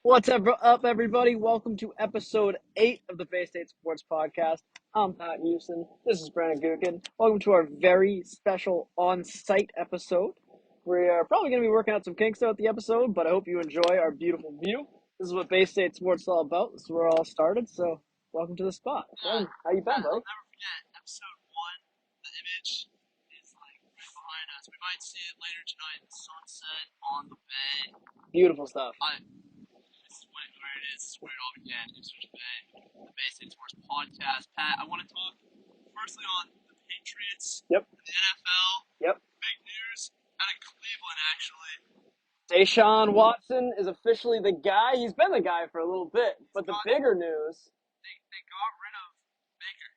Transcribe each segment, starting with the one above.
What's up, everybody? Welcome to episode 8 of the Bay State Sports Podcast. I'm Pat Houston. This is Brandon Gookin. Welcome to our very special on-site episode. We are probably going to be working out some kinks throughout the episode, but I hope you enjoy our beautiful view. This is what Bay State Sports is all about. This is where it all started, so welcome to the spot. Brandon, how you been, I'll buddy? never forget episode 1. The image is like right behind us. We might see it later tonight. The sunset on the bay. Beautiful stuff. This is where it is. This is where it all began. Ipswich Bay, the Bay State Sports Podcast. Pat, I want to talk firstly on the Patriots, Yep. the NFL. Yep. Big news out of Cleveland, actually. Deshaun Watson is officially the guy. He's been the guy for a little bit, but the bigger news. They got rid of Baker.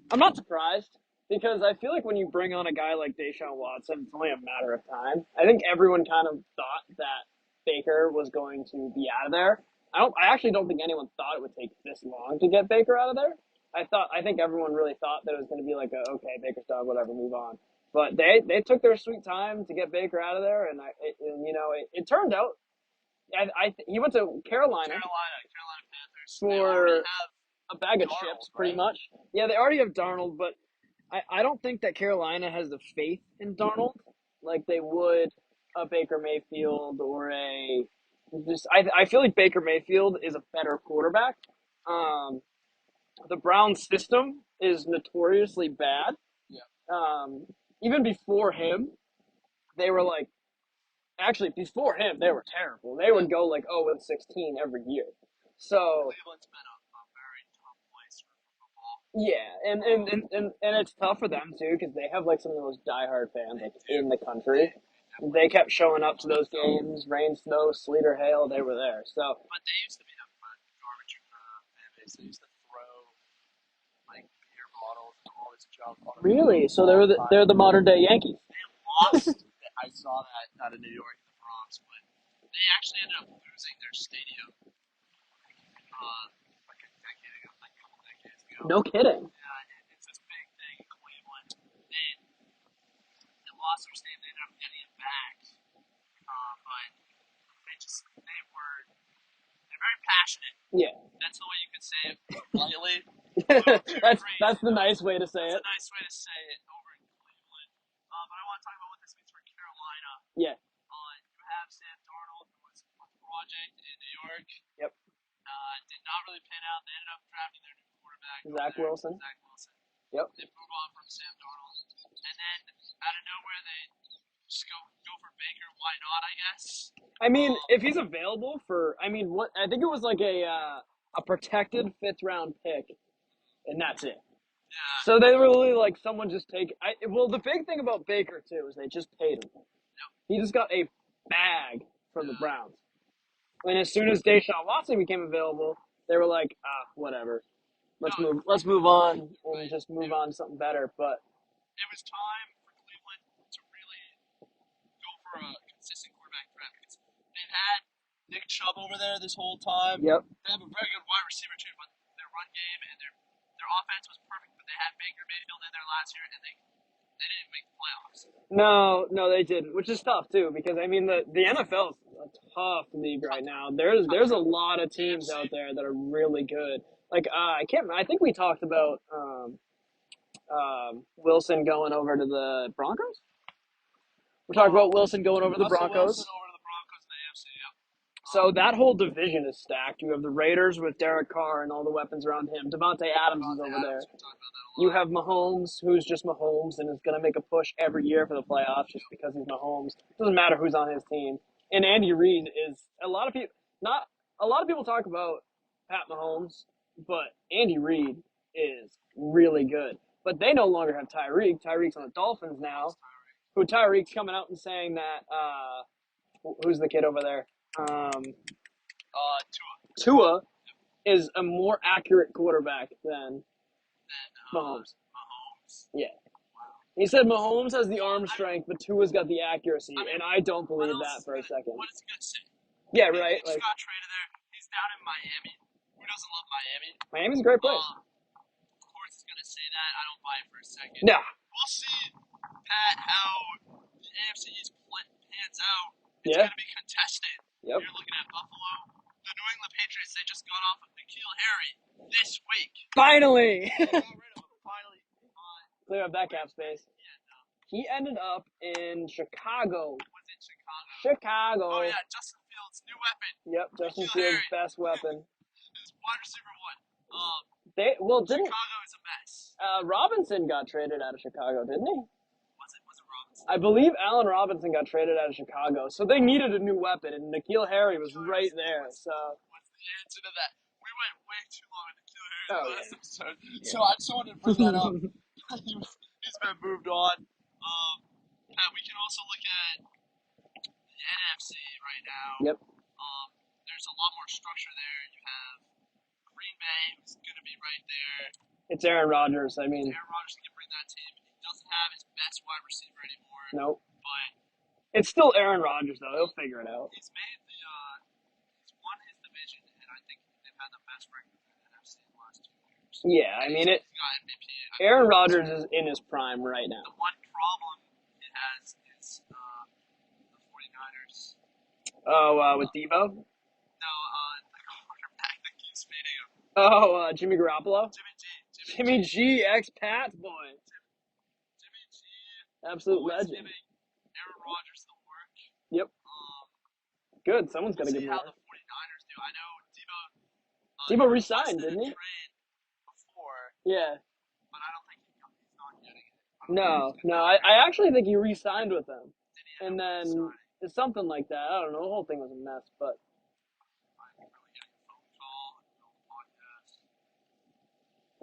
I'm not surprised because I feel like when you bring on a guy like Deshaun Watson, it's only a matter of time. I think everyone kind of thought that Baker was going to be out of there. I actually don't think anyone thought it would take this long to get Baker out of there. I think everyone really thought that it was going to be like okay, Baker's done, whatever, move on. But they took their sweet time to get Baker out of there, and it turned out. He went to Carolina Panthers. They for already have a bag of Darnold, chips, pretty right? much. Yeah, they already have Darnold, but I don't think that Carolina has the faith in Darnold like they would a Baker Mayfield or I feel like Baker Mayfield is a better quarterback. The Browns system is notoriously bad. Yeah. Even before him, they were like, actually before him they were terrible. They would go like 0-16 every year. So Cleveland's been a very tough place for football. yeah, and it's tough for them too because they have like some of the most diehard fans like in the country. They kept showing up to those games, rain, snow, sleet, or hail. They were there. So, But they used to be a garbage fan base. They used to throw like beer bottles and all this junk on the really, so field. they're the modern day Yankees. They lost. I saw that out of New York, the Bronx, but they actually ended up losing their stadium like a decade ago, like a couple decades ago. No kidding. Yeah, it's this big thing in Cleveland. They lost their stadium. They ended up getting it back, but they're very passionate. Yeah. That's the way you could say it politely. that's the nice way to say it. That's a nice way to say it over in Cleveland. But I want to talk about what this means for Carolina. Yeah. You have Sam Darnold, who was a project in New York. Yep. Did not really pan out. They ended up drafting their new quarterback. Zach Wilson. Yep. They move on from Sam Darnold. And then, out of nowhere, they just go for Baker. Why not, I guess? I mean, if he's available what I think it was like a protected 5th round pick, and that's it. Yeah. So they were really like someone just take. Well, the big thing about Baker too is they just paid him. Yep. He just got a bag from the Browns, and as soon as Deshaun Watson became available, they were like, whatever, let's move on and just move on to something better. But it was time for Cleveland to really go for a consistent quarterback draft because they've had Nick Chubb over there this whole time. Yep. They have a very good wide receiver too, but their run game and their offense was perfect. But they had Baker Mayfield in there last year, and they didn't make the playoffs. No, they didn't, which is tough too because I mean the NFL is a tough league right now. There's a lot of teams out there that are really good. Like I think we talked about Wilson going over to the Broncos. We're talking about Wilson going over to the Broncos. Wilson over to the Broncos in the AFC. Yep. So that whole division is stacked. You have the Raiders with Derek Carr and all the weapons around him. Devontae Adams is over there. You have Mahomes, who's just Mahomes and is going to make a push every year for the playoffs just because he's Mahomes. It doesn't matter who's on his team. And Andy Reid is a lot of people talk about Pat Mahomes, but Andy Reid is really good. But they no longer have Tyreek. Tyreek's on the Dolphins now. Who Tyreek's coming out and saying that who's the kid over there? Tua is a more accurate quarterback than Mahomes. Yeah. He said Mahomes has the arm strength, but Tua's got the accuracy, and I don't believe that for a second. What is he going to say? Yeah, right. He just got traded there. He's down in Miami. Who doesn't love Miami? Miami's a great place. Of course he's going to say that. I don't buy it for a second. Nah. We'll see, Pat, how the AFC East pans out. It's Yeah. going to be contested. Yep. You're looking at Buffalo. The New England Patriots, they just got off of N'Keal Harry this week. Finally! They got rid of him, finally. Clear up that cap space. Yeah, no. He ended up in Chicago. Was it Chicago? Chicago. Oh, yeah, Justin Fields, new weapon. Yep, Justin N'Keal Fields' Harry. best weapon. His wide receiver one. Didn't Chicago is a mess. Robinson got traded out of Chicago, didn't he? Was it Robinson? I believe Allen Robinson got traded out of Chicago, so they needed a new weapon, and N'Keal Harry was right there. So What's the answer to that? We went way too long with N'Keal Harry Oh, last episode, so I just wanted to bring that up. He's been moved on. Pat, we can also look at the NFC right now. Yep. There's a lot more structure there. You have Green Bay, who's going to be right there. It's Aaron Rodgers. I mean, Aaron Rodgers can bring that team. He doesn't have his best wide receiver anymore. nope. But It's still Aaron Rodgers, though. He'll figure it out. he's made he's won his division, and I think they've had the best record in the NFC in the last 2 years. Yeah, I mean it. He's got MVP. Aaron Rodgers is in his prime right now. The one problem he has is the 49ers. Oh, with Debo? No, the quarterback that keeps beating him. Oh, Jimmy Garoppolo? Jimmy G. Ex-Pats boy. Jimmy G. Absolute always legend. giving Aaron Rodgers the work. Yep. Good. Someone's got to We'll give see him how that. the 49ers do. I know Debo he re-signed, requested didn't he? a trade before, Yeah. but I don't think he's not getting it. No. I actually think he re-signed with them. Did he And end up then re-signing? it's something like that. I don't know. The whole thing was a mess, but I'm really getting a phone call and no podcast.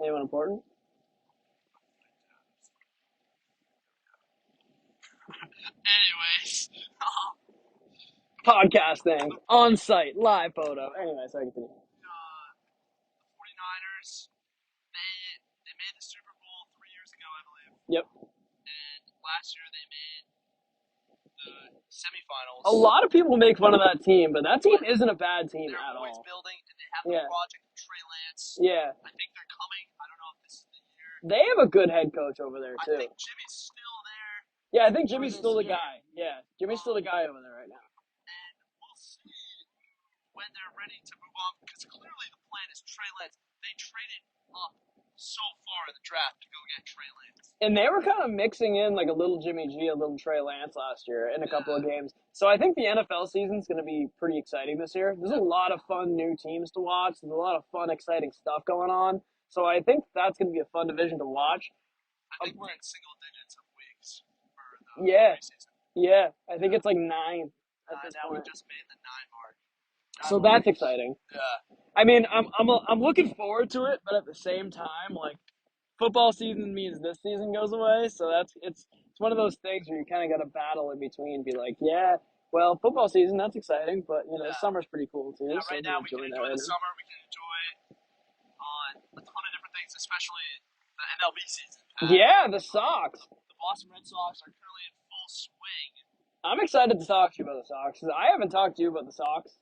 anyone important? Anyways, Podcasting. On site. Live photo. Anyway, sorry, continue. the 49ers, they made the Super Bowl 3 years ago, I believe. Yep. And last year they made the semifinals. A lot of people make fun of that team, but that team isn't a bad team They're at always all. building, and they have the Yeah. project of Trey Lance. Yeah. I think they're coming. I don't know if this is the year. They have a good head coach over there, I too. think Jimmy's still there, Yeah, I think Jimmy's this still the year. guy. Yeah, Jimmy's still the guy over there right now. and we'll see when they're ready to move on, because clearly the plan is Trey Lance. They traded up so far in the draft to go get Trey Lance. And they were kind of mixing in like a little Jimmy G, a little Trey Lance last year in a couple of games. So I think the NFL season's going to be pretty exciting this year. There's a lot of fun new teams to watch. There's a lot of fun, exciting stuff going on. So I think that's going to be a fun division to watch. I think we're in single digits of weeks for the preseason. Yeah, I think it's like 9 at this Now we point. just made the 9 mark. So that's exciting. Yeah. I mean, I'm looking forward to it, but at the same time, like football season means this season goes away, so it's one of those things where you kind of got to battle in between. Be like, yeah, well, football season that's exciting, but summer's pretty cool too. Yeah, so right now we can enjoy the summer. We can enjoy a ton of different things, especially the MLB season. Yeah, the Sox. The Boston Red Sox are currently in full swing. I'm excited to talk to you about the Sox because I haven't talked to you about the Sox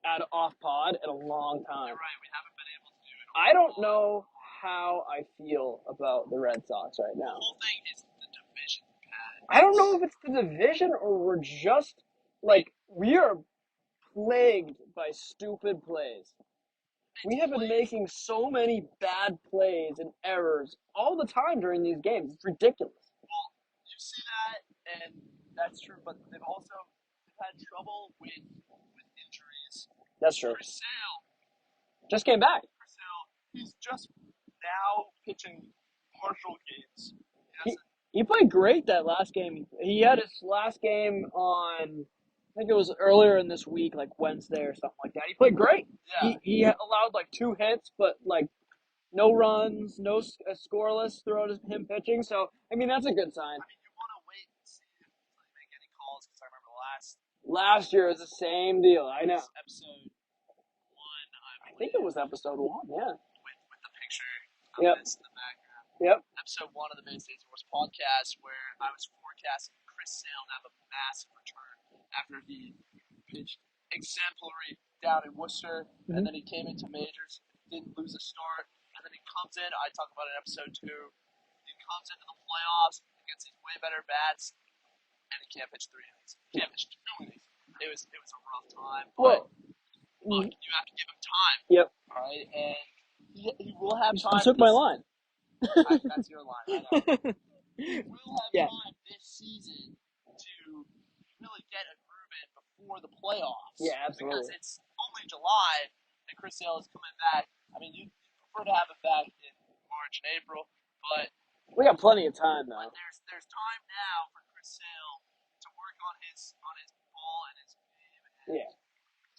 at off pod in a long time. You're right. We haven't been able to do it. I don't know how I feel about the Red Sox right now. The whole thing is the division, Pat. I don't know if it's the division or we're just like we are plagued by stupid plays. We have been making so many bad plays and errors all the time during these games. It's ridiculous. Well, you see that, and that's true, but they've had trouble with injuries. That's true. Chris Sale, Just came back. he's just now pitching partial games. He played great that last game. He had his last game on, I think it was earlier in this week, like Wednesday or something like that. He played great. Yeah. He allowed like 2 hits, but like no runs, no scoreless throughout him pitching. So, I mean, that's a good sign. I mean, you want to wait and see if they make any calls, because I remember Last year was the same deal. I know. episode 1, I think it was episode 1, yeah. with the picture Yep. this in the background. Yep. Episode 1 of the Base Days Wars podcast, where I was forecasting Chris Sale to have a massive return after he pitched exemplary down in Worcester, and then he came into majors, didn't lose a start, and then he comes in. I talk about it in episode 2. He comes into the playoffs against these way better bats, and he can't pitch 3 innings. Can't pitch 2 innings. it was a rough time. But Well, look, you have to give him time. Yep. All right, and he will have You time. took my line. That's your line. I know. He will have Yeah. time this season to really get a groove in before the playoffs. Yeah, absolutely. Because it's only July and Chris Sale is coming back. I mean, you prefer to have him back in March and April, but We got plenty of time though. there's time now for Chris Sale to work on his ball and his game. And Yeah.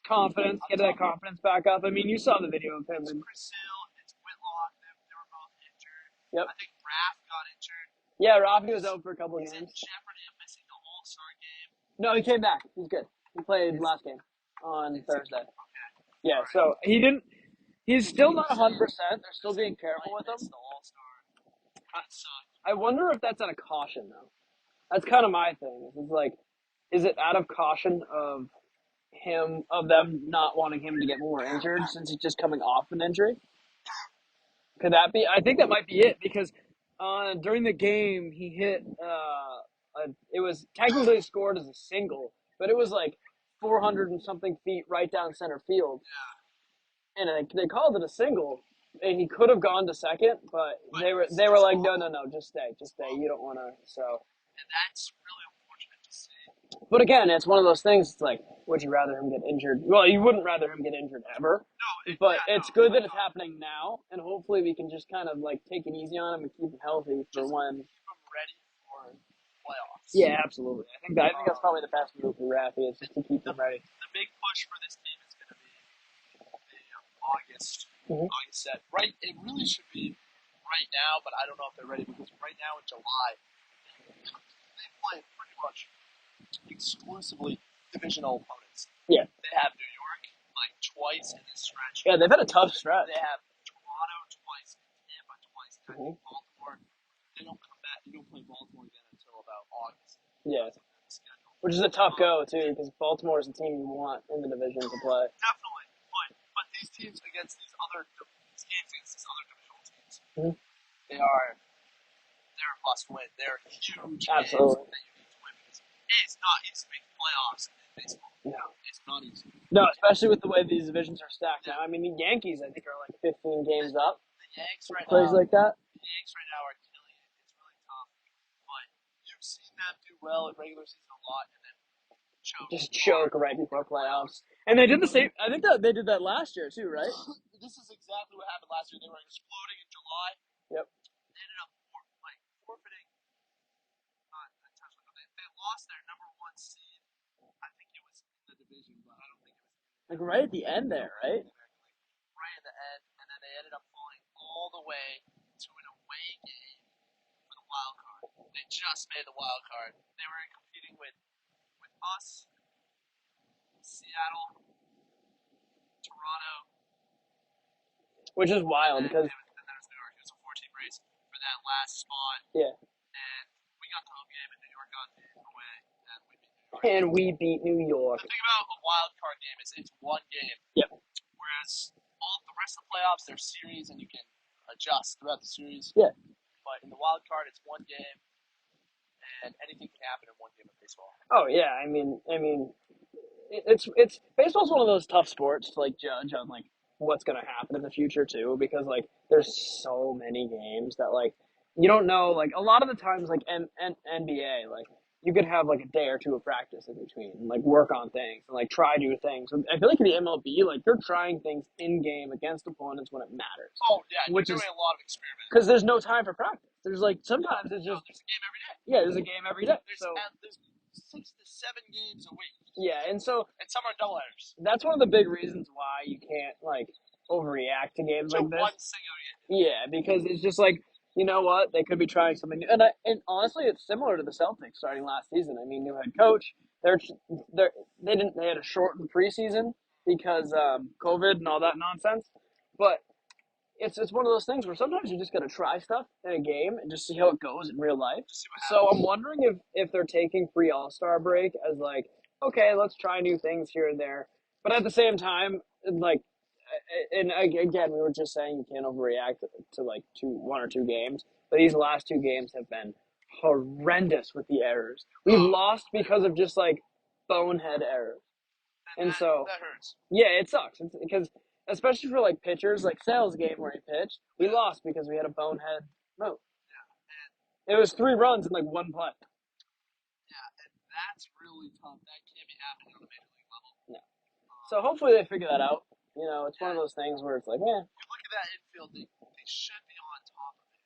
Confidence, get that confidence back up. I mean, you saw the video of him. it's Chris Sale, it's Whitlock. They were both injured. Yep. I think Raph got injured. Yeah, Rafi was out for a couple of He's in games. jeopardy of missing the All-Star game. No, he came back. He's good. He played last game on Thursday. Okay. Yeah, so he didn't. He's still not 100%. They're still being careful with him. The All-Star. That sucked. I wonder if that's out of caution though. That's kind of my thing. It's like, is it out of caution of them not wanting him to get more injured since he's just coming off an injury? Could that be? I think that might be it because during the game he hit. It was technically scored as a single, but it was like 400 and something feet right down center field, and they called it a single. And he could have gone to second, but they were like, no, just stay. You don't want to. So. And that's really unfortunate to see. But again, it's one of those things. It's like, would you rather him get injured? Well, you wouldn't rather him get injured ever. But it's good that it's happening now, and hopefully we can just kind of like take it easy on him and keep him healthy for when. Keep him ready for playoffs. Yeah, absolutely. I think that's probably the best move for Rafi is just to keep him ready. The big push for this team is going to be the August set. Right, it really should be right now, but I don't know if they're ready because right now in July they play pretty much exclusively divisional opponents. Yeah. They have New York like twice in this stretch. Yeah, they've had a tough stretch. They have Toronto twice, Tampa twice, and Baltimore. They don't come back. You don't play Baltimore again until about August. Yeah. Which is a tough go too, because Baltimore is the team you want in the division to play. Definitely, but these teams against these other divisional teams, they're must win. They're huge Absolutely. games that you need to win because it's not easy to make the playoffs in baseball. No. It's not easy. No, especially with the way these divisions are stacked now. I mean, the Yankees, I think, are like 15 games up. The Yanks right Plays now. like that. The Yanks right now are killing it. It's really tough, but you've seen them do well in regular season a lot, and then choke right before playoffs. And they did the same. I think that they did that last year too, right? This is exactly what happened last year. They were exploding in July. Yep. They ended up forfeiting. They lost their number one seed. I think it was in the division, but I don't think it was. Like right at the end there, right? Right at the end, and then they ended up falling all the way to an away game for the wild card. They just made the wild card. They were competing with us, Seattle, Toronto. Which is wild because. And then it was New York. It was a 14 race for that last spot. Yeah. And we got the home game, and New York got the away, and we beat New York. The thing about a wild card game is it's one game. Yep. Whereas all the rest of the playoffs, they're series, and you can adjust throughout the series. Yeah. But in the wild card, it's one game, and anything can happen in one game of baseball. Oh yeah, I mean, it's baseball's one of those tough sports to like judge on like what's gonna happen in the future too, because like there's so many games that like you don't know. Like a lot of the times, like NBA, like you could have like a day or two of practice in between, and, like work on things and like try new things. I feel like in the MLB, like you're trying things in game against opponents when it matters. Oh yeah, which you're is doing a lot of experiments because there's no time for practice. There's like sometimes it's just there's a game every day. Yeah, there's a game every day. There's 6 to 7 games a week. Yeah, and some are doubleheaders. That's one of the big reasons why you can't like overreact to games like this. One single game. Yeah, because it's just like, you know what, they could be trying something new. And honestly, it's similar to the Celtics starting last season. I mean, new head coach. They had a shortened preseason because COVID and all that nonsense. But it's one of those things where sometimes you just got to try stuff in a game and just see how it goes in real life. So I'm wondering if they're taking pre-All-Star break as like, okay, let's try new things here and there. But at the same time, like, and again, we were just saying you can't overreact to like 1 or 2 games. But these last 2 games have been horrendous with the errors. We've lost because of just like bonehead errors. And so, that hurts. yeah, it sucks because especially for like pitchers, like Sale's game where he pitched, we lost because we had a bonehead move. It was 3 runs in like 1 play. Yeah, and that's really tough. That can't be happening on a major league level. No. So hopefully they figure that out. You know, it's one of those things where it's like, You look at that infield, they should be on top of it.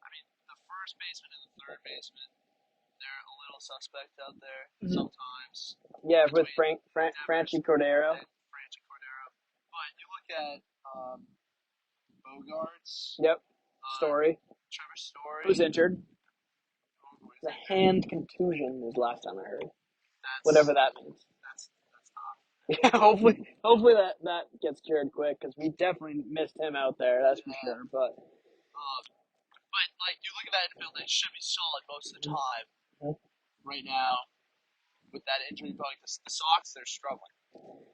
I mean, the first baseman and the third baseman, they're a little suspect out there sometimes. yeah, with Franchy Cordero. Franchy Cordero. But you look at Bogarts. Yep. Story. Trevor Story. Who's injured? The hand contusion was last time I heard. Whatever that means. That's tough. Yeah, hopefully that gets cured quick because we definitely missed him out there. That's for sure. But like you look at that infield, they should be solid most of the time. Right now, with that injury bug, the Sox they're struggling.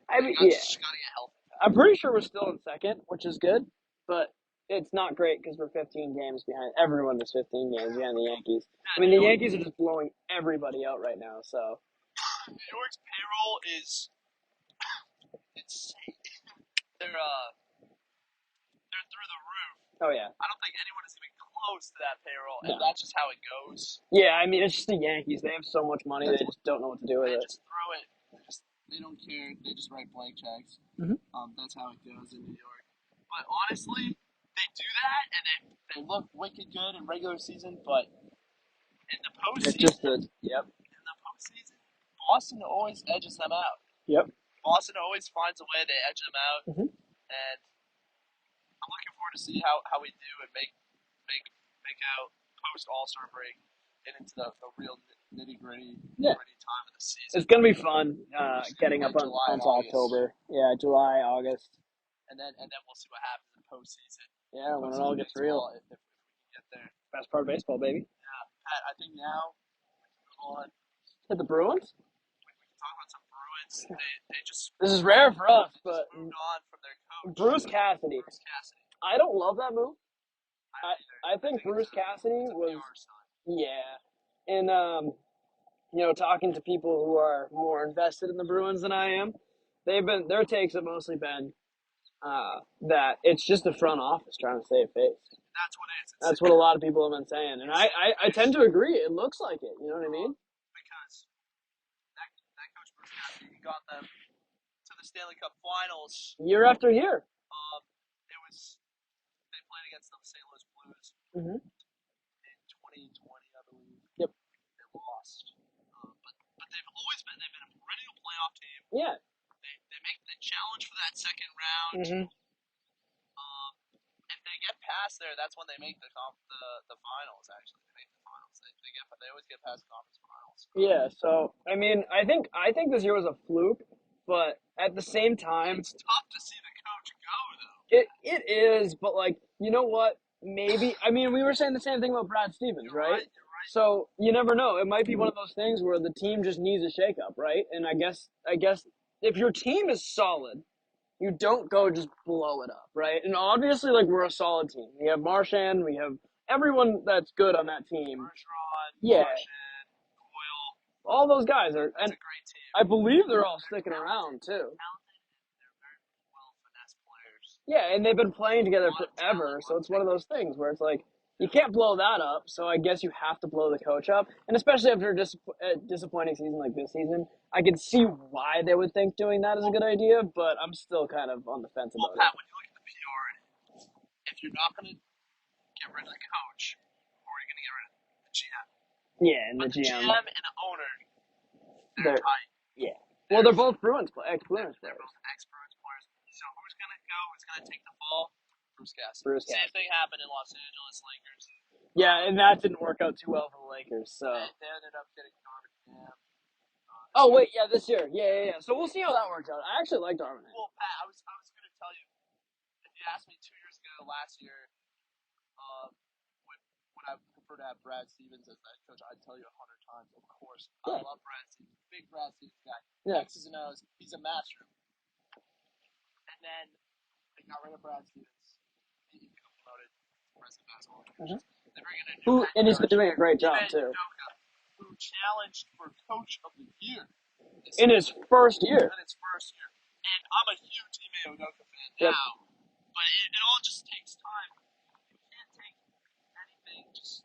I mean, just gotta get healthy. I'm pretty sure we're still in second, which is good, but it's not great because we're 15 games behind. Everyone is 15 games behind the Yankees. I mean, the Yankees are just blowing everybody out right now. So New York's payroll is insane. They're through the roof. Oh yeah. I don't think anyone is even close to that payroll, and that's just how it goes. Yeah, I mean it's just the Yankees. They have so much money, they just don't know what to do with it. They just throw it. They don't care. They just write blank checks. That's how it goes in New York. But honestly, they do that, and they look wicked good in regular season, but in the postseason, in the postseason, Boston always edges them out. Yep. Boston always finds a way to edge them out, and I'm looking forward to see how we do and make out post All-Star break and into the real nitty-gritty time of the season. It's gonna be fun getting up onto October. Yeah, July, August. And then we'll see what happens in postseason. Yeah, when it all gets real. If we can get there. Best part of baseball, baby. Yeah, Pat, I think now we can move on. Hit the Bruins? We can talk about some Bruins. They just... This is rare for us, but... moved on from their coach. Bruce Cassidy. I don't love that move. I think Bruce Cassidy was... Yeah. And, talking to people who are more invested in the Bruins than I am, their takes have mostly been that it's just the front office trying to save face. That's what it is. That's what a lot of people have been saying. And I tend to agree. It looks like it. You know what I mean? Because that coach Bruce Cassidy, he got them to the Stanley Cup Finals. Year after year. They played against the St. Louis Blues in 2020, I believe. Yep. They lost. But they've been a perennial playoff team. Yeah. They make the challenge for that second round. If they get past there, that's when they make the finals. Actually, they make the finals. They always get past the conference finals. Yeah. So I mean, I think this year was a fluke, but at the same time, it's tough to see the coach go though. It is, but like, you know what? Maybe we were saying the same thing about Brad Stevens, right? You're right. So you never know. It might be one of those things where the team just needs a shakeup, right? And I guess if your team is solid, you don't go just blow it up, right? And obviously, like, we're a solid team. We have Marchand, we have everyone that's good on that team. Marchand, Coyle. All those guys are, and a great team. I believe they're all sticking around too. They're very well finesse players. Yeah, and they've been playing together forever, so it's one of those things where it's like, you can't blow that up, so I guess you have to blow the coach up. And especially after a disappointing season like this season, I can see why they would think doing that is a good idea, but I'm still kind of on the fence about Pat, it. when you look at the PR, if you're not going to get rid of the coach, or you're going to get rid of the GM. Yeah, and but the GM. GM and the owner, they're tight. Yeah. Well, they're both ex-Bruins players. They're both ex-Bruins players. So who's going to go? Who's going to take the fall? Bruce Cassidy. Bruce Cassidy. Same thing happened in Los Angeles Lakers. Yeah, and that didn't work out too well for the Lakers. So they ended up getting Darvin Ham. Oh wait, yeah, this year, yeah. So we'll see how that works out. I actually like Darvin Ham. Well, Pat, I was going to tell you. If you asked me 2 years ago, last year, would I prefer to have Brad Stevens as that coach? I'd tell you 100 times. Of course, I love Brad Stevens. Big Brad Stevens guy. Yeah. X's and O's. He's a master. And then they got rid of Brad Stevens. He got promoted to president of basketball. They bring in a and he's been doing a great job too. Who challenged for Coach of the Year in his first year. In its first year. And I'm a huge Ime Udoka fan Yep. now, but it all just takes time. You can't take anything just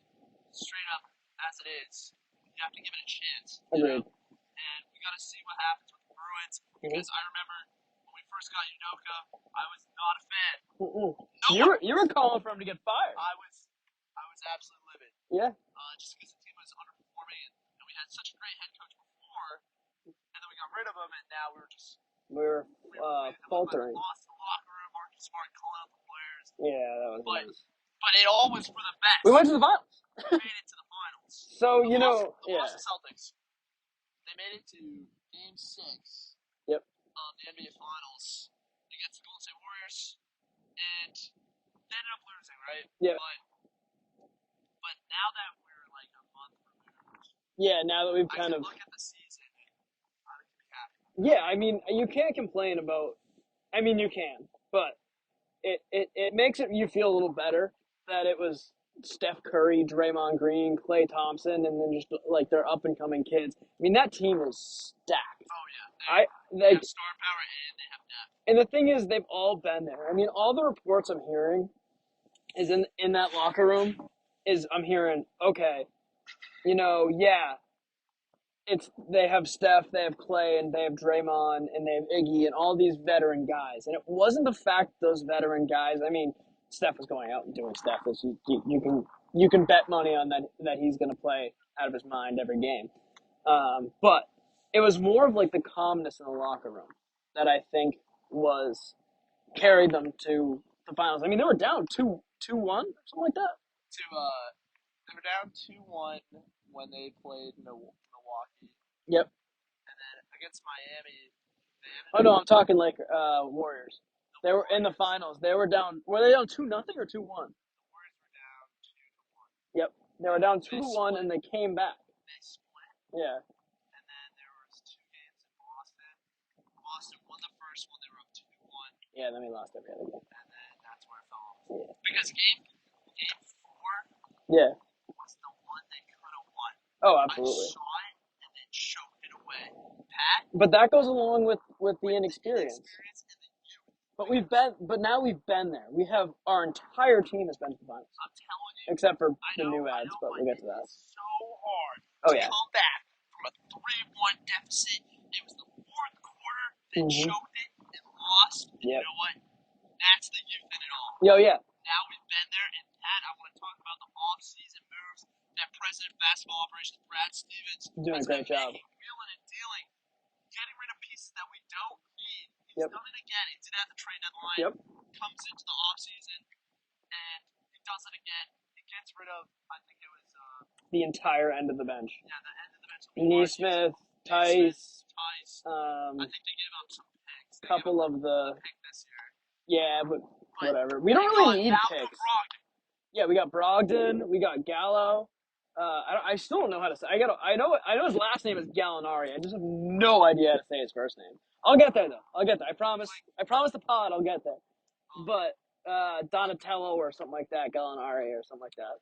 straight up as it is. You have to give it a chance. Agreed. And we got to see what happens with the Bruins, because I remember when we first got Udoka, I was not a fan. You were calling for him to get fired. I was absolutely livid. Yeah. Just because the team was underperforming, and we had such a great head coach before, and then we got rid of him, and now we were faltering. Lost the locker room. Marcus Smart calling out the players. Yeah, that was nice. But it all was for the best. We went to the finals. We made it to the finals. So, the Boston Celtics, they made it to Game 6 Yep. of the NBA Finals against the Golden State Warriors, and they ended up losing, right? Yeah. But now that we're like a month removed, yeah, now that we've I kind can of look at the season and I can be happy. Yeah, I mean, you can't complain about. I mean, you can, but it makes you feel a little better that it was Steph Curry, Draymond Green, Klay Thompson, and then just like their up and coming kids. I mean, that team is stacked. Oh yeah, they have star power and they have depth. And the thing is, they've all been there. I mean, all the reports I'm hearing is in that locker room is I'm hearing, okay, they have Steph, they have Klay, and they have Draymond, and they have Iggy, and all these veteran guys. And it wasn't the fact those veteran guys. I mean, Steph was going out and doing stuff that you can bet money on that he's going to play out of his mind every game. But it was more of like the calmness in the locker room that I think carried them to the finals. I mean, they were down 2-1, something like that. They were down 2-1 when they played Milwaukee. Yep. And then against Miami. Oh no, I'm talking like Warriors. They were in the finals. They were down. Were they down 2-0 or 2-1? The Warriors were down 2-1. Yep. They were down 2-1 and they came back. They split. Yeah. And then there was 2 games in Boston. Boston won the first one. They were up 2-1. Yeah. Then we lost every other game. And then that's where it fell. Yeah. Because game 4. Yeah. Was the one they could have won. Oh, absolutely. I saw it and then choked it away. Pat. But that goes along with the inexperience. And the youth. But now we've been there. We have our entire team has been to the finals. I'm telling you. Except for the new ads, but we'll get to that. It's so hard to come back from a 3-1 deficit. It was the fourth quarter. They choked it and lost. And you know what? That's the youth in it all. Yeah. Now we've been there, and Pat, I want to talk about the off-season moves that President of Basketball Operations Brad Stevens doing a great job. Wheeling and dealing, getting rid of pieces that we don't need. He's done it again. He did it at the trade deadline. Comes into the off-season, and he does it again. He gets rid of, I think it was the entire end of the bench. Yeah, the end of the bench. Nesmith, Tice. I think they gave up some picks. Couple of the pick this year. Yeah, but whatever. We don't really need picks. Yeah, we got Brogdon. We got Gallo. I still don't know how to say. I know his last name is Gallinari. I just have no idea how to say his first name. I'll get there though. I promise. I promise the pod. I'll get there. But Donatello or something like that, Gallinari or something like that.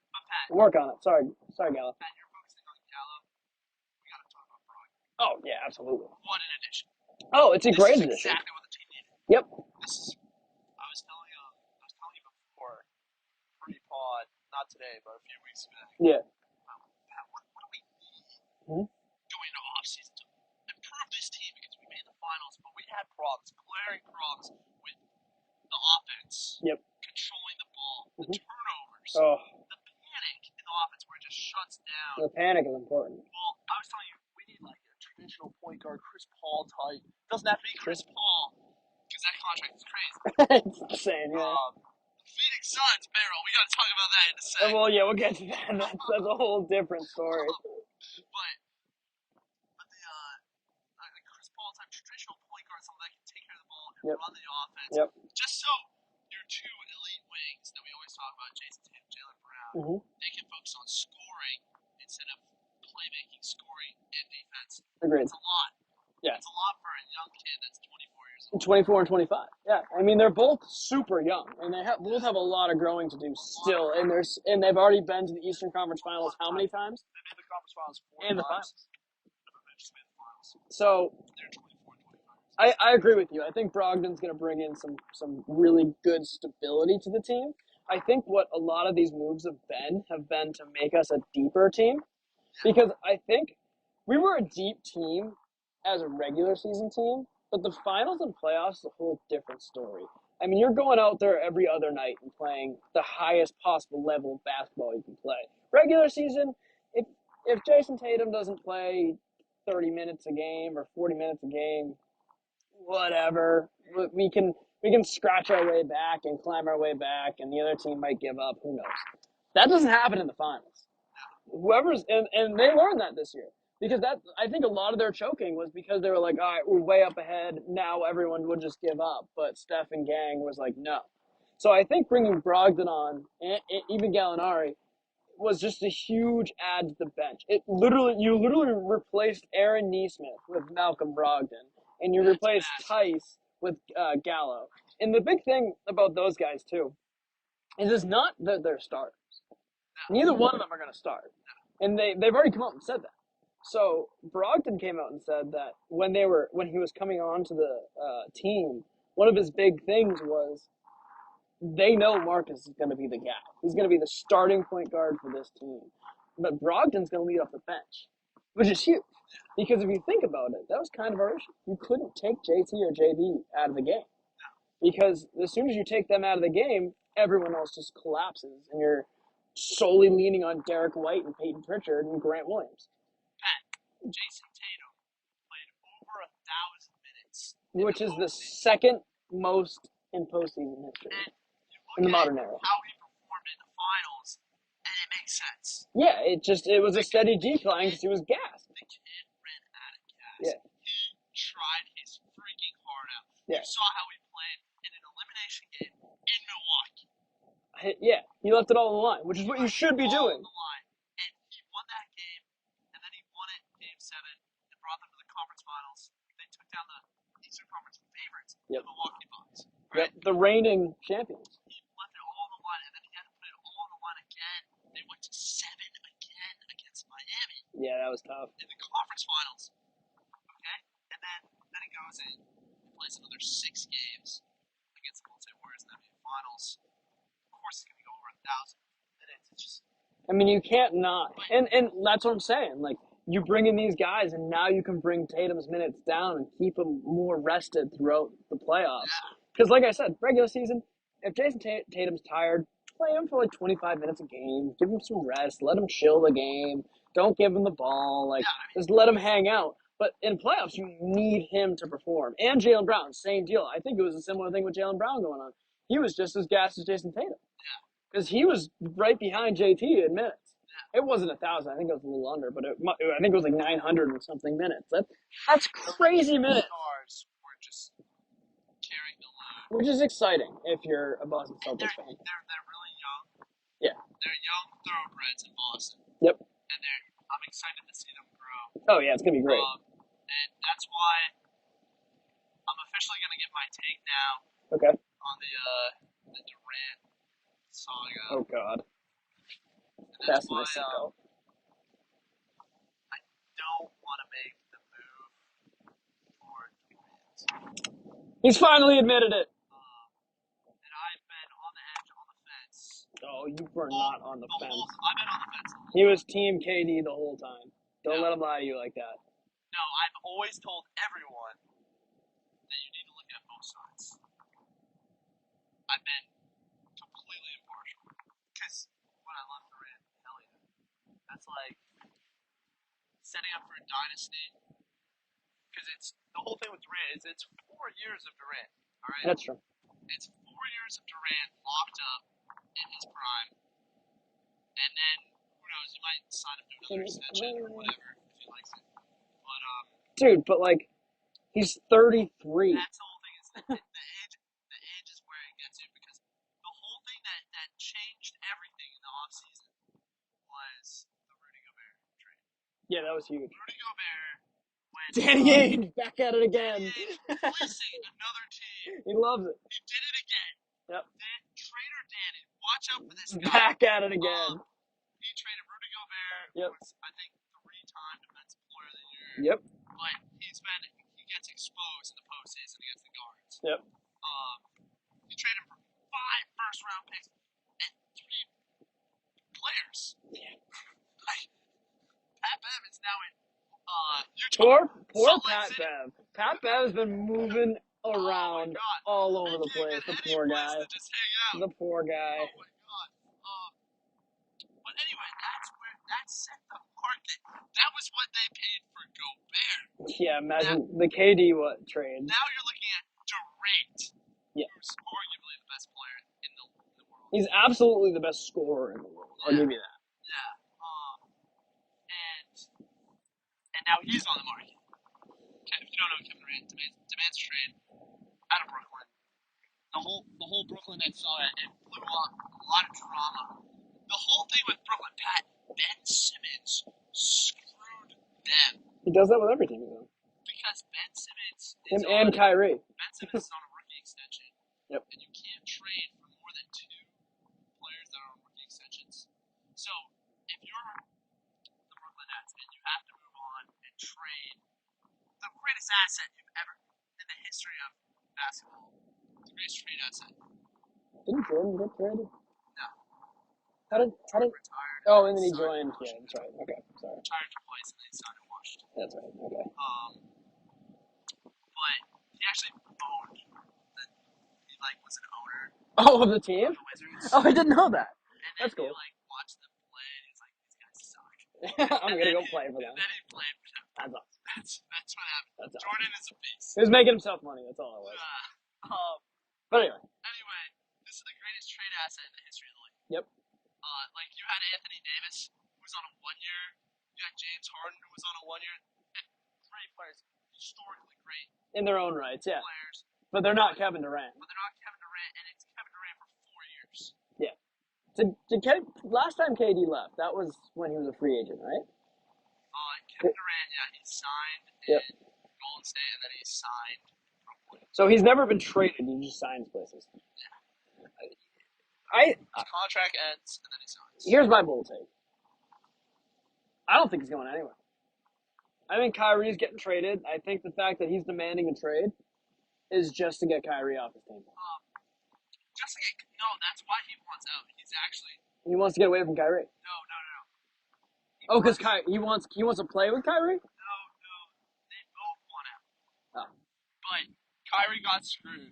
Work on it. Sorry, Gallo. Pat, you're focusing on Gallo. We gotta talk about Brogdon. Oh yeah, absolutely. What an addition. Oh, it's a great addition. Exactly what the team needed. Yep. I was telling you before pre-pod, not today, but a few weeks ago. Yeah. Pat, what do we need going into off-season to improve this team? Because we made the finals, but we had glaring problems with the offense. Yep. Controlling the ball, the turnovers, the panic in the offense where it just shuts down. The panic is important. Well, I was telling you, we need like a traditional point guard, Chris Paul type. Doesn't have to be Chris Paul, because that contract is crazy. It's insane, yeah. The Phoenix Suns, Barrel, we got to talk about that in a second. Well, yeah, we'll get to that. That's a whole different story. But the Chris Paul type traditional point guard, someone that can take care of the ball and run the offense. Yep. Just so your 2 elite wings that we always talk about, Jason Tatum, Jaylen Brown, they can focus on scoring instead of playmaking, scoring, and defense. Agreed. It's a lot. Yeah. It's a lot for a young kid that's 24 years old. 24 and 25. Yeah. I mean, they're both super young, and they both have a lot of growing to do still. And they've already been to the Eastern Conference Finals how many times? They made the conference finals 4 and times. The finals. Never just made the finals. So They're 24, 25. I agree with you. I think Brogdon's going to bring in some really good stability to the team. I think what a lot of these moves have been to make us a deeper team, because I think we were a deep team as a regular season team, but the finals and playoffs is a whole different story. I mean, you're going out there every other night and playing the highest possible level of basketball you can play. Regular season, if Jason Tatum doesn't play 30 minutes a game or 40 minutes a game, whatever. We can scratch our way back and climb our way back, and the other team might give up. Who knows? That doesn't happen in the finals. Whoever's and they learned that this year, because that I think a lot of their choking was because they were like, all right, we're way up ahead. Now everyone would just give up, but Steph and gang was like, no. So I think bringing Brogdon on, and even Gallinari, was just a huge add to the bench. You literally replaced Aaron Nesmith with Malcolm Brogdon, and you replaced Tice with Gallo. And the big thing about those guys too is it's not that they're starters. Neither one of them are going to start, and they've already come out and said that. So Brogdon came out and said that when he was coming on to the team, one of his big things was they know Marcus is going to be the guy. He's going to be the starting point guard for this team. But Brogdon's going to lead off the bench, which is huge. Because if you think about it, that was kind of our issue. You couldn't take JT or JB out of the game. Because as soon as you take them out of the game, everyone else just collapses. And you're solely leaning on Derek White and Peyton Pritchard and Grant Williams. Jason Tatum played over 1,000 minutes. Which is the second most in postseason history. In the modern era. How he performed in the finals, and it makes sense. Yeah, it was a steady decline because he was gassed. The kid ran out of gas. Yeah. He tried his freaking heart out. Yeah. You saw how he played in an elimination game in Milwaukee. Yeah, he left it all on the line, which is what you should be doing. On the line. And he won that game, and then he won it Game 7 and brought them to the conference finals. They took down the Eastern Conference favorites, the Milwaukee Bucks. Right? Yep, the reigning champions. He left it all on the line, and then he had to put it all on the line again. They went to 7 again against Miami. Yeah, that was tough. In the conference finals. Okay? And then he goes in and plays another 6 games against the Golden State Warriors in the NBA Finals. Of course, he's going to go over 1,000 minutes. It's just... I mean, you can't not. And that's what I'm saying. Like, you bring in these guys, and now you can bring Tatum's minutes down and keep him more rested throughout the playoffs. Because, like I said, regular season, if Jason Tatum's tired, play him for like 25 minutes a game. Give him some rest. Let him chill the game. Don't give him the ball. Like, just let him hang out. But in playoffs, you need him to perform. And Jaylen Brown, same deal. I think it was a similar thing with Jaylen Brown going on. He was just as gassed as Jason Tatum. Because he was right behind JT in minutes. It wasn't 1,000. I think it was a little under, but I think it was like 900 and something minutes. That's crazy minutes. Stars were just carrying the load. Which is exciting if you're a Boston Celtics fan. They're really young. Yeah. They're young thoroughbreds in Boston. Yep. And I'm excited to see them grow. Oh, yeah, it's going to be great. And that's why I'm officially going to give my take now. Okay. On the Durant saga. Oh, God. That's my sequel. I don't want to make the move for Durant. He's finally admitted it. And I've been on the edge, on the fence. Oh, you were not on the fence. I've been on the fence. He was Team KD the whole time. Don't let him lie to you like that. No, I've always told everyone that you need to look at both sides. I've been completely impartial. Because when I love Durant, hell yeah. That's like setting up for a dynasty. Because the whole thing with Durant is it's 4 years of Durant. All right? That's true. It's 4 years of Durant locked up in his prime. And then, who knows, he might sign him to another extension or whatever if he likes it. But, dude, but like, he's 33. That's the whole thing. Is the age is where it gets you. Because the whole thing that changed everything in the offseason was the Rudy Gobert trade. Yeah, that was huge. Rudy Gobert went... Danny Ainge, back at it again. Replacing another team. He loves it. He did it again. Yep. Trader Danny. Watch out for this guy. Back at it again. He traded Rudy Gobert. Yep. Was, I think, 3-time Defensive Player of the Year. Yep. But he's exposed in the postseason against the Guards. Yep. You trade him for 5 first-round picks and 3 players. Like, Pat Bev is now in Utah. Poor Pat Bev. Pat Bev has been moving around all over the place. The poor guy. To just hang out. The poor guy. Oh my god. But anyway, that set the market. That was what they paid for Gobert. Yeah, imagine the KD trade. Now you're looking at Durant. Yeah. Who's arguably the best player in the world. He's absolutely the best scorer in the world. I'll give you that. Yeah. And now he's on the market. Okay, if you don't know Kevin Durant, demands a trade out of Brooklyn. The whole Brooklyn Nets saw it and blew up. A lot of drama. The whole thing with Brooklyn, Ben Simmons screwed them. He does that with every team. Because Ben Simmons Him and Kyrie. Ben Simmons is on a rookie extension. Yep. And you can't trade for more than 2 players that are on rookie extensions. So if you're the Brooklyn Nets and you have to move on and trade the greatest asset you've ever in the history of basketball, the greatest trade asset. Didn't Jordan get traded? No. How did Retired. Oh, and then he joined. Yeah, that's right. Okay, sorry. Retired twice and then he signed in Washington. That's right. Okay. But he actually owned. He was an owner. Oh, of the team? Of the Wizards. Oh, I didn't know that. And That's then cool. he watched them play and he's like, these guys suck. I'm gonna go play for them. And then he played for them. That's awesome. That's what happened. That's awesome. Jordan is a beast. He was making himself money. That's all it was. But Anyway, this is the greatest trade asset in the history of the league. Yep. You had Anthony Davis, who was on a 1-year. You had James Harden, who was on a 1-year. And great players, historically great. In their own rights, yeah. Players. But they're not Kevin Durant. But they're not Kevin Durant, and it's Kevin Durant for 4 years. Yeah. Last time KD left, that was when he was a free agent, right? Kevin Durant, yeah, he signed in Golden State, and then he signed Brooklyn. So he's never been traded. He just signs places. Yeah. His contract ends, and then he signs. Here's my bold take. I don't think he's going anywhere. I think Kyrie's getting traded. I think the fact that he's demanding a trade is just to get Kyrie off his team. No, that's why he wants out. He wants to get away from Kyrie. No. Because he wants to play with Kyrie? No. They both want out. Oh. But Kyrie got screwed.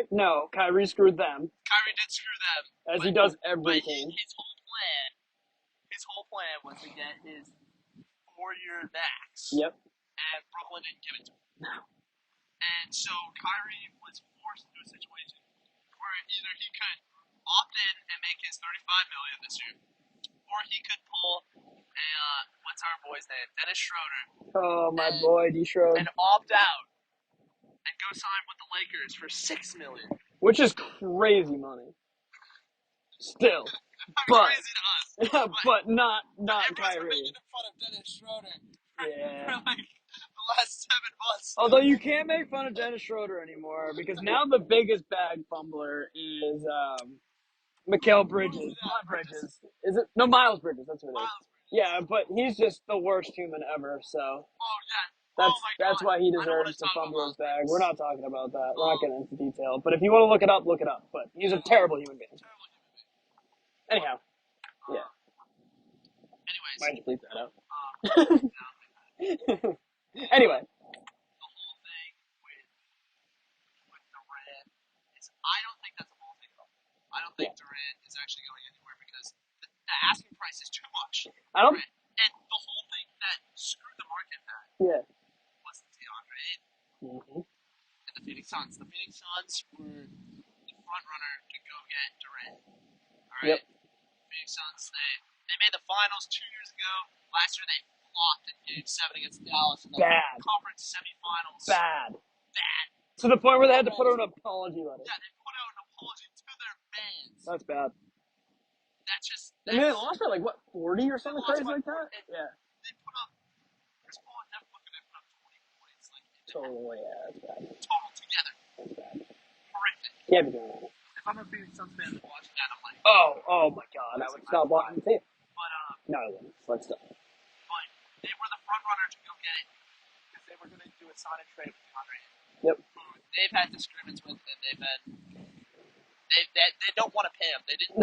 No, Kyrie screwed them. Kyrie did screw them. As he does every team. His whole plan was to get his 4-year max. Yep. And Brooklyn didn't give it to him. No. And so Kyrie was forced into a situation where either he could opt in and make his $35 million this year, or he could pull a what's our boy's name, Dennis Schroeder. Oh, my boy, D. Schroeder. And opt out and go sign with the Lakers for $6 million. Which is crazy money. Still. Crazy to us. But not Kyrie. Making fun of Dennis Schroeder for the last 7 months. Although you can't make fun of Dennis Schroeder anymore because now the biggest bag fumbler is Mikal Bridges. Not Bridges. Is it? No, Miles Bridges. That's what it is. Yeah, but he's just the worst human ever. So. That's why he deserves to fumble his bag. We're not talking about that. We're not getting into detail. But if you want to look it up, look it up. But he's a terrible human being. Anyhow. Yeah. Anyways. Why'd you bleep that out? Anyway. The whole thing with Durant is I don't think that's a whole thing at all. I don't think Durant is actually going anywhere because the asking price is too much. And the whole thing that screwed the market back. Yeah. DeAndre Ayton and the Phoenix Suns. The Phoenix Suns were the front runner to go get Durant. Alright? Yep. Phoenix Suns, they made the finals 2 years ago. Last year they flopped in Game 7 against Dallas in the conference semifinals. Bad. To the point where they had to put out an apology letter. Yeah, they put out an apology to their fans. That's bad. That's just... I mean, they lost by 40 or something crazy like that? Yeah. They put up... Chris Paul and Devin Booker, they put up 20 points. Totally, yeah, that's bad. Total together. That's bad. Horrific. Can't be doing that. If I'm a Phoenix Suns fan watching that, I'm like... Oh my God, I would stop watching the team. But, no, I wouldn't. Let's stop. But they were the front runner to go get it. Because they were going to do a sign and trade with DeAndre. Yep. Who they've had disagreements with, and they don't want to pay him. They didn't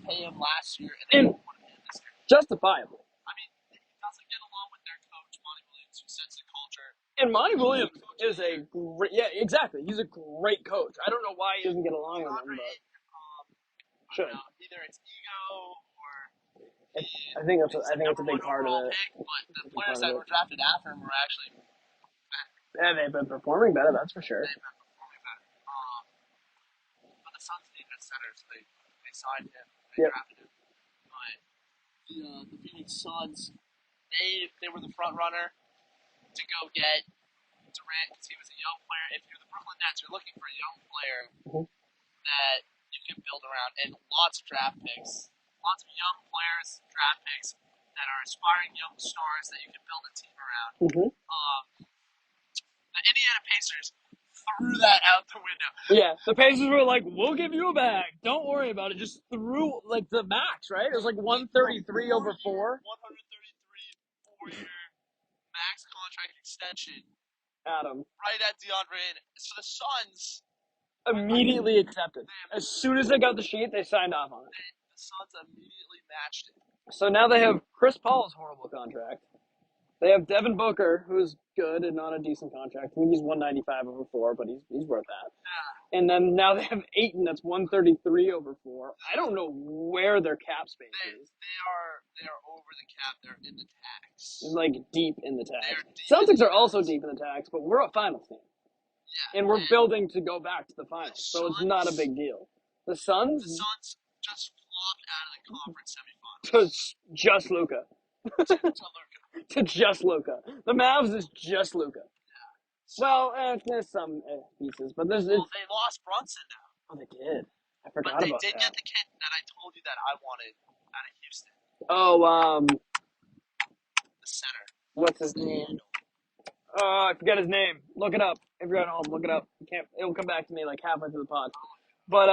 pay him last year, and they don't want to pay him this year. Justifiable. I mean, he doesn't get along with their coach, Monty Williams, who sets the culture. And Monty Williams is a great, exactly. He's a great coach. I don't know why he doesn't get along with him, but should. Either it's ego or I think it's a big part of it. But the players that were drafted after him were actually Yeah, they've been performing better, that's for sure. they've been performing better. But the Suns needed a center, so they signed him. They drafted him. But the Phoenix Suns, they were the front runner to go get Durant because he was a young player. If you're the Brooklyn Nets, you're looking for a young player that you can build around, and lots of draft picks, lots of young players, draft picks that are aspiring young stars that you can build a team around. The Indiana Pacers threw that out the window. Yeah, the Pacers were like, "We'll give you a bag. Don't worry about it." Just threw like the max, right? It was like 133 over 4. 133 4-year max contract extension. Adam. Right at DeAndre. So the Suns immediately accepted. As soon as they got the sheet, they signed off on it. The Suns immediately matched it. So now they have Chris Paul's horrible contract. They have Devin Booker, who's good and on a decent contract. I think he's 195 over 4, but he's worth that. Yeah. And then now they have Ayton that's 133 over 4. I don't know where their cap space is. They are over the cap. They're in the tax. Like deep in the tax. Celtics are also deep in the tax, but we're a finals team. Yeah. And we're building to go back to the finals, so it's not a big deal. The Suns just flopped out of the conference semifinals. To just Luka. To just Luka. The Mavs is just Luka. Yeah. Well, there's some pieces, but there's. Well, they lost Brunson now. Oh, they did. I forgot but they about did that. get the kid that I told you that I wanted out of Houston. Oh, the center. What's his name? Oh, I forget his name. Look it up. If you're at home, look it up. You can't. It'll come back to me like halfway through the pod. But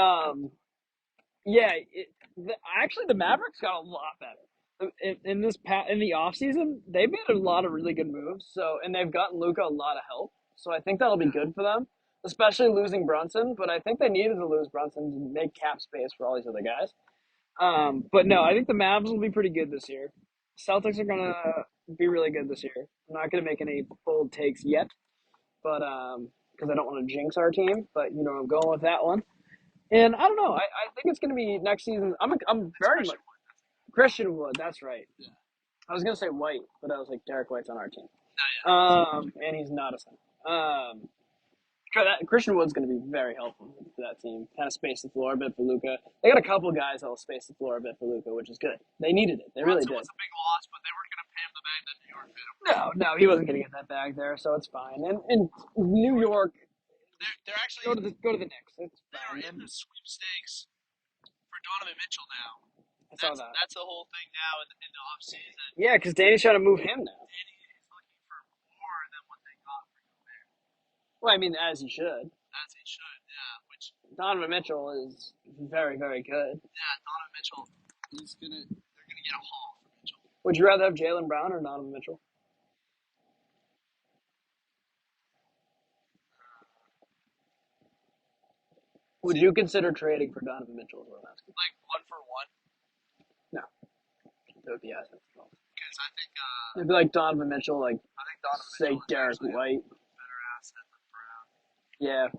yeah. Actually, the Mavericks got a lot better in the off season. They've made a lot of really good moves. So, and they've gotten Luka a lot of help. So I think that'll be good for them, especially losing Brunson. But I think they needed to lose Brunson to make cap space for all these other guys. But no, I think the Mavs will be pretty good this year. Celtics are gonna be really good this year. I'm not gonna make any bold takes yet, but because I don't want to jinx our team. But I'm going with that one. And I don't know. I think it's gonna be next season. I'm very much Christian Wood. That's right. Yeah. I was gonna say White, but I was like Derek White's on our team. And he's not a center. Christian Wood's going to be very helpful for that team. Kind of space the floor a bit for Luka. They got a couple guys that'll space the floor a bit for Luka, which is good. They needed it. They really did. It was a big loss, but they weren't going to pay him the bag that New York paid him. No, he wasn't going to get that bag there, so it's fine. And in New York, they're actually go to the Knicks. It's fine. They're in the sweepstakes for Donovan Mitchell now. I saw that. That's the whole thing now in the offseason. Yeah, because Danny's trying to move him now. Danny is looking for more than what they got for Gobert. Well, I mean, as he should. As he should, yeah. Which Donovan Mitchell is very, very good. Yeah, Donovan Mitchell is they're gonna get a haul for Mitchell. Would you rather have Jaylen Brown or Donovan Mitchell? Would you consider trading for Donovan Mitchell? Is what I'm asking. Like 1 for 1? No. That would be assets. Because I think it'd be like Donovan Mitchell, I think Donovan say Mitchell Derek White. Better asset than Brown. Yeah.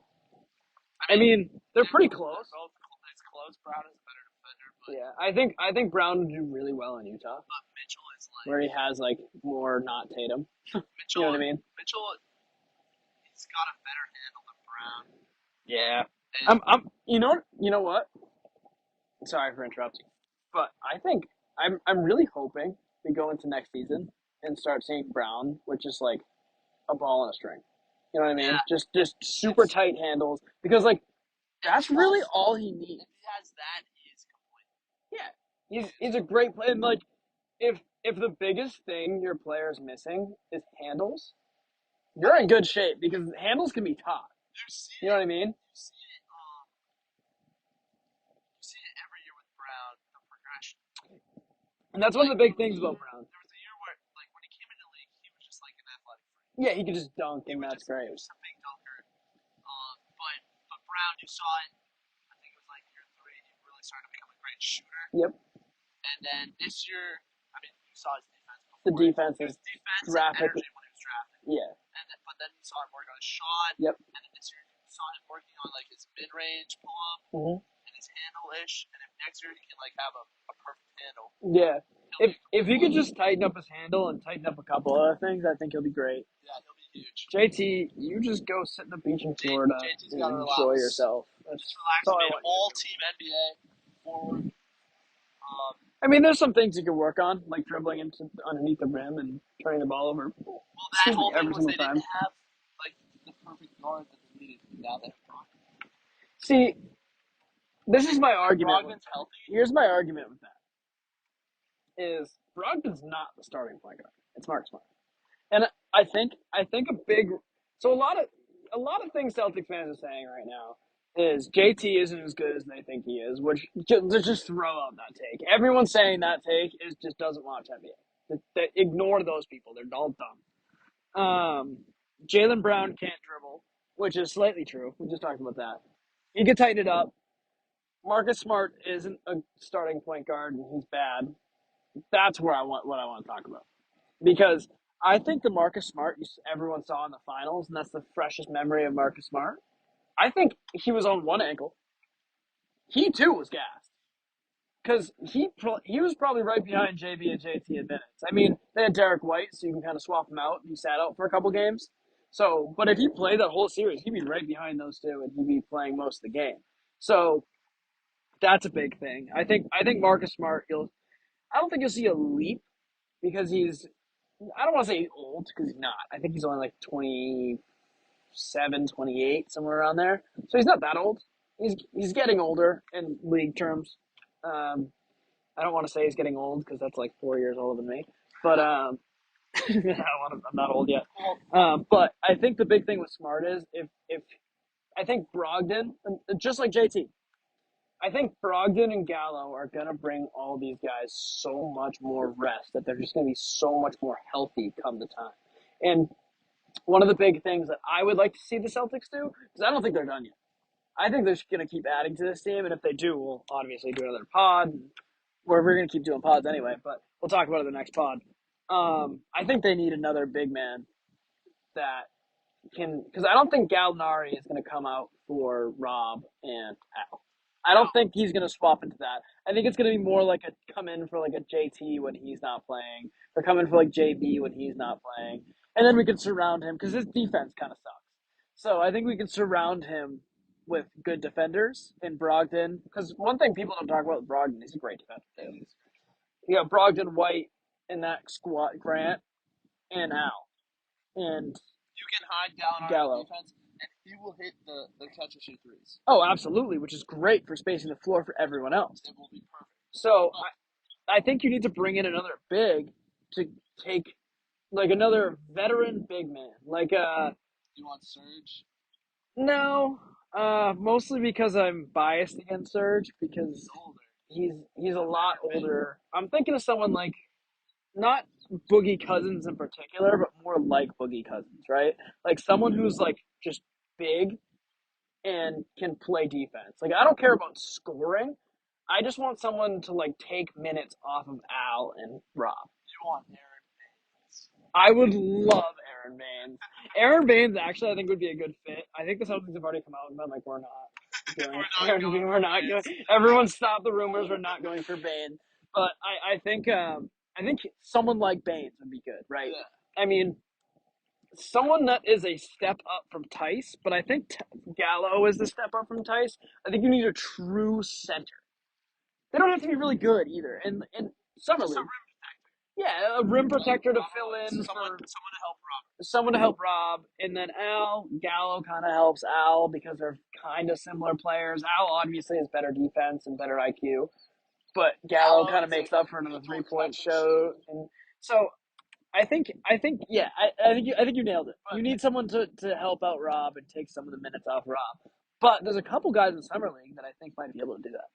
I mean, they're pretty close. It's close. Brown is a better defender. But Yeah, I think Brown would do really well in Utah, but Mitchell is like where he has like more not Tatum. Mitchell. You know what I mean? Mitchell, he's got a better handle than Brown. Yeah. And I'm. You know what? Sorry for interrupting, but I think I'm really hoping we go into next season and start seeing Brown with just like a ball and a string. You know what I mean? Yeah. Just super tight handles, because like that's really all he needs. if he has that, he is complete. Yeah, he's a great player. And like if the biggest thing your player is missing is handles, you're in good shape, because handles can be taught. You know what I mean? You see it every year with Brown, the progression. And that's one of the big things about Brown. There was a year where, like, when he came into the league, he was just like an athletic freak. Yeah, he could just dunk, He and was that's great. just a big dunker. But Brown, you saw it. I think it was like year 3. He really started to become a great shooter. Yep. And then this year, I mean, you saw his defense before. The defense It is was defense and draft pick. energy when he was drafted. Yeah. But then you saw him work on his shot. Yep. And then this year you saw him working on like his mid-range pull-up and his handle-ish. And if next year he can like have a perfect handle. Yeah. If he could just tighten up his handle and tighten up a couple other things, I think he'll be great. Yeah, he'll be huge. JT, you just go sit on the beach in Florida JT's and gotta enjoy relax. yourself. Just relax. all I Made want you to all-team NBA forward. I mean, there's some things you can work on, like dribbling into underneath the rim and turning the ball over. Well, that whole thing every was single they time. didn't have like the perfect guard that they needed. Now they have Brogdon. See, this is my argument. Brogdon's healthy. Here's my argument with that: is Brogdon's not the starting point guard. It's Mark Smart, and I think a big. So a lot of things Celtics fans are saying right now is JT isn't as good as they think he is, which just throw out that take. Everyone saying that take just doesn't watch NBA. They ignore those people. They're all dumb. Jaylen Brown can't dribble, which is slightly true. We just talked about that. You can tighten it up. Marcus Smart isn't a starting point guard, and he's bad. That's where I want to talk about, because I think the Marcus Smart everyone saw in the finals, and that's the freshest memory of Marcus Smart. I think he was on one ankle. He too was gassed because he was probably right behind JB and JT in minutes. I mean, they had Derek White, so you can kind of swap him out. He sat out for a couple games. So, but if he played that whole series, he'd be right behind those two, and he'd be playing most of the game. So that's a big thing. I think Marcus Smart. I don't think you'll see a leap because he's. I don't want to say he's old because he's not. I think he's only like 27, 28, somewhere around there. So he's not that old. He's getting older in league terms. I don't want to say he's getting old because that's like 4 years older than me. But I'm not old yet. But I think the big thing with Smart is if I think Brogdon, just like JT, I think Brogdon and Gallo are going to bring all these guys so much more rest that they're just going to be so much more healthy come the time. And one of the big things that I would like to see the Celtics do, because I don't think they're done yet. I think they're just going to keep adding to this team, and if they do, we'll obviously do another pod. We're going to keep doing pods anyway, but we'll talk about it in the next pod. I think they need another big man that can, because I don't think Gallinari is going to come out for Rob and Al. I don't think he's going to swap into that. I think it's going to be more like a come in for like a JT when he's not playing, or come in for like JB when he's not playing, and then we can surround him because his defense kind of sucks. So I think we can surround him with good defenders in Brogdon. Because one thing people don't talk about with Brogdon, he's a great defender too. You got Brogdon, White, in that squad, Grant, and Al, and You can hide Gallinari Gallo. on defense, and he will hit the catch and shoot threes. Oh, absolutely, which is great for spacing the floor for everyone else. It will be perfect. So I think you need to bring in another big to take, like another veteran big man. Like You want Serge? no, mostly because I'm biased against Serge because He's older. he's a lot older. I'm thinking of someone like not Boogie Cousins in particular, but more like Boogie Cousins, right? Like someone who's like just big and can play defense. Like I don't care about scoring. I just want someone to like take minutes off of Al and Rob. You want Aaron Baines? I would love Aaron Baines. Aaron Baines actually I think would be a good fit. I think the Celtics have already come out and been like we're not doing we're not going. Everyone stop the rumors. We're not going for Baines. But I think someone like Baines would be good, right? Yeah. I mean, someone that is a step up from Tice, but I think Gallo is the step up from Tice. I think you need a true center. They don't have to be really good either. And summer league, yeah, a rim protector to fill in someone to help Rob, and then Al Gallo kind of helps Al because they're kind of similar players. Al obviously has better defense and better IQ, but Gallo kind of makes up for it in the 3-point show, and so I think yeah, I think you nailed it. You need someone to help out Rob and take some of the minutes off Rob. But there's a couple guys in summer league that I think might be able to do that.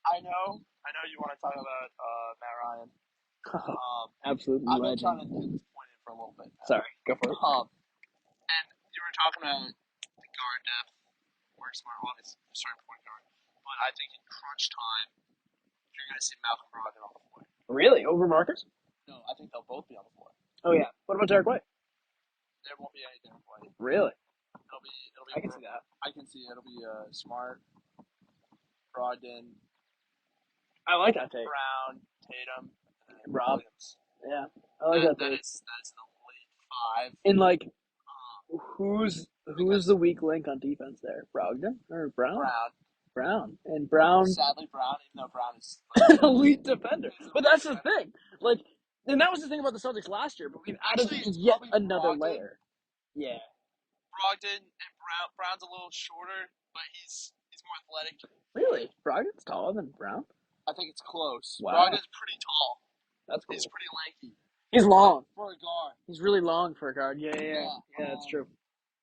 I know you want to talk about Matt Ryan. Absolutely. I've been trying to hit this point in for a little bit. Sorry, go for it. And you were talking about the guard depth. Marcus Smart, obviously, sorry, point guard. But I think in crunch time, you're going to see Malcolm Brogdon on the floor. Really? Over Marcus? No, I think they'll both be on the floor. Oh, yeah. What about Derek White? There won't be any Derek White. Really? It'll be. I can see that. I can see it. It'll be Smart, Brogdon, I like that take. Brown, Tatum, and Rob. Williams. Yeah. I like that That take. is an elite 5. And, like, who's the weak link on defense there? Brogdon or Brown? Brown. And Brown. Sadly, Brown, even though Brown is elite defender. But that's the thing. Like, and that was the thing about the Celtics last year, but we've added yet another layer. Yeah. Brogdon and Brown's a little shorter, but he's more athletic. Really? Brogdon's taller than Brown? I think it's close. Wow. Brogdon's pretty tall. That's cool. He's pretty lanky. He's long. For a guard. He's really long for a guard. Yeah, that's true.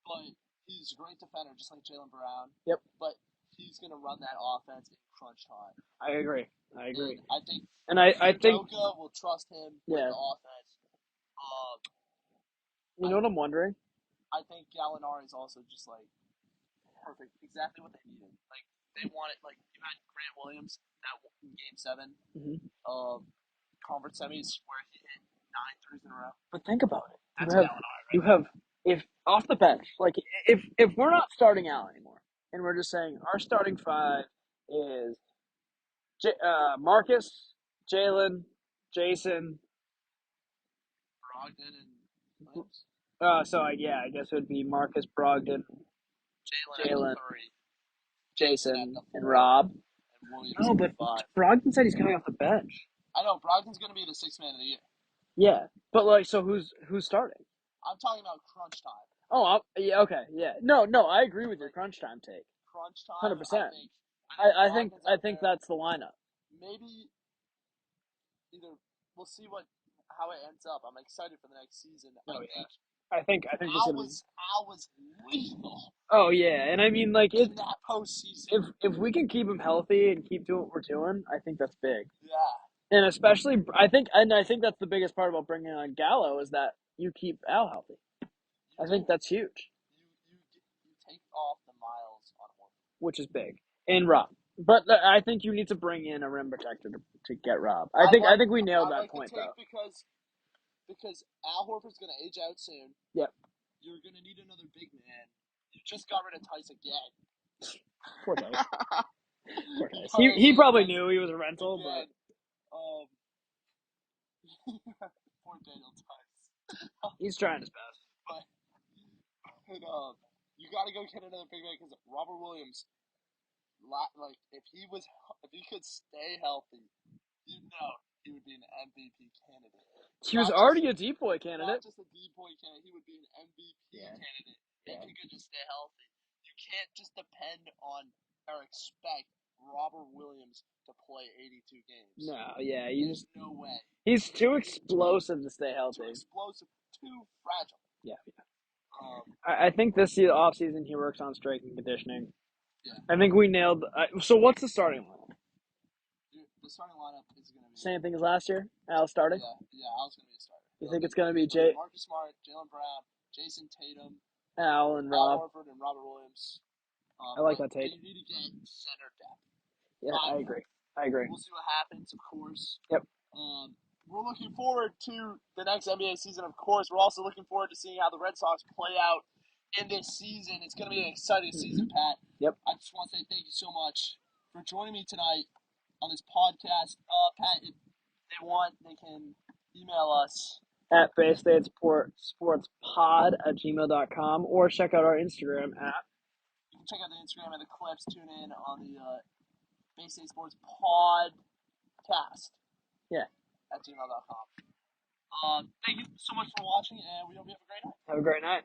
But he's a great defender, just like Jaylen Brown. Yep. But he's going to run that offense in crunch time. I agree. And I think Udoka will trust him with the offense. You know what I'm wondering? I think Gallinari is also just like perfect, exactly what they needed. Like they wanted, like you had Grant Williams in Game 7, conference semis where he hit 9 threes in a row. But think about it. That's Gallinari. You have if off the bench, like if we're not starting Al anymore, and we're just saying our starting 5 is Marcus, Jalen, Jason, Brogdon, and Williams. I guess it would be Marcus, Brogdon, Jalen, Jason, and Rob. And Williams. No, but Brogdon said he's coming off the bench. I know Brogdon's going to be the 6th man of the year. Yeah, but like, so who's starting? I'm talking about crunch time. Oh, yeah, okay, yeah. No, I agree with your crunch time take. Crunch time, 100%. I think that's the lineup. Maybe either we'll see how it ends up. I'm excited for the next season. I think Al was lethal. Oh yeah, and I mean like in that postseason. If we can keep him healthy and keep doing what we're doing, I think that's big. Yeah. And especially, I think that's the biggest part about bringing on Gallo is that you keep Al healthy. I think that's huge. You take off the miles on him, which is big, and Rob. But I think you need to bring in a rim protector to get Rob. I think we nailed that point though. Because Al Horford's going to age out soon. Yep. You're going to need another big man. You just got rid of Tice again. Poor Tice. He probably knew he was a rental, again. Poor Daniel Tice. He's trying his best. But you got to go get another big man because Robert Williams, like if he could stay healthy, he would be an MVP candidate. He was already a D-boy candidate. Not just a D-boy candidate, he would be an MVP candidate if he could just stay healthy. You can't just depend on or expect Robert Williams to play 82 games. No, yeah, there's no way. He's too explosive to stay healthy. Too explosive, too fragile. Yeah. I think this offseason he works on strength and conditioning. Yeah. I think we nailed. So what's the starting lineup? The starting lineup is going to be same thing as last year. Al starting. Yeah, Al's going to be a starter. You think it's going to be Marcus Smart, Jaylen Brown, Jason Tatum, Al and Rob. Al Horford and Robert Williams. I like that take. You need to get center depth. Yeah, I agree. We'll see what happens, of course. Yep. We're looking forward to the next NBA season, of course. We're also looking forward to seeing how the Red Sox play out in this season. It's going to be an exciting season, Pat. Yep. I just want to say thank you so much for joining me tonight on this podcast. Pat, if they want, they can email us at BayStateSportsPod@gmail.com or check out our Instagram app. You can check out the Instagram and the clips. Tune in on the Bay State Sports Podcast. Yeah. At gmail.com. Thank you so much for watching, and we hope you have a great night. Have a great night.